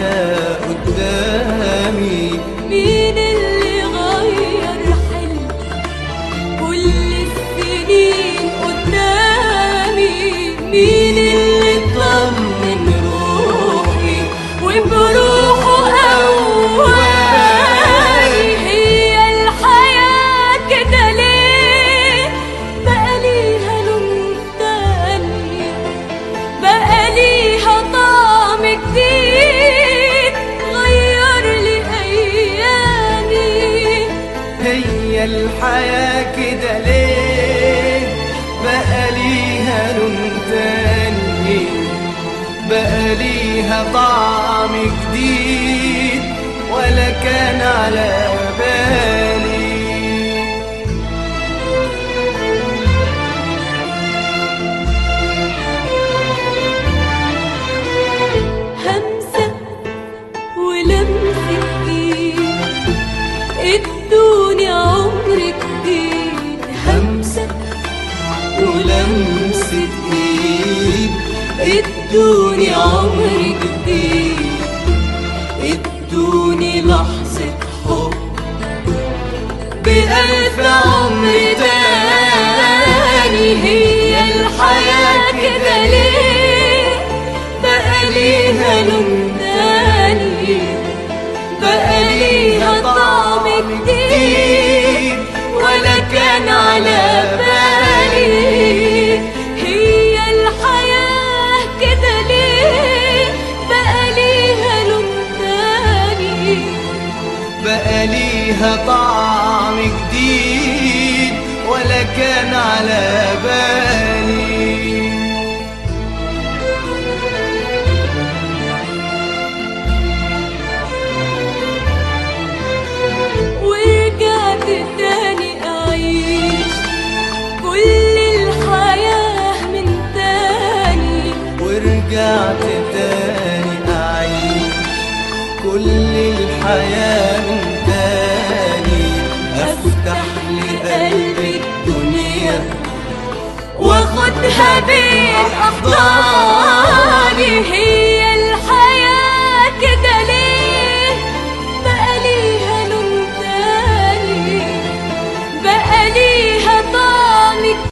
الحياة قدامي. مين اللي غير حلمي كل السنين قدامي؟ مين اللي طمن روحي وبروحه قواني؟ هي الحياة كده ليه بقى ليها لون تاني، بقى ليها طعم جديد غير لي أيامي؟ هي الحياة كده ليه بقى ليها لون تاني، بقى ليها طعم جديد ولا كان على بالي. همسة ولمسة ايد ادوني عمر جديد. همسة ولمسة ايد ادوني عمر جديد، ادوني لحظة حب بألف عمر تاني. هي الحياة كده ليه بقى ليها لون تاني، بقى ليها طعم جديد ولا كان على بالي؟ هي الحياة كده ليه بقى ليها لون تاني، بقى ليها طعم جديد ولا كان على بالي. ورجعت تاني أعيش كل الحياة من تاني. ورجعت تاني أعيش كل الحياة من تاني. أفتح لقلبي الدنيا واخدها بين أحضاني. هي الحياة كده ليه بقى ليها لون تاني، بقى ليها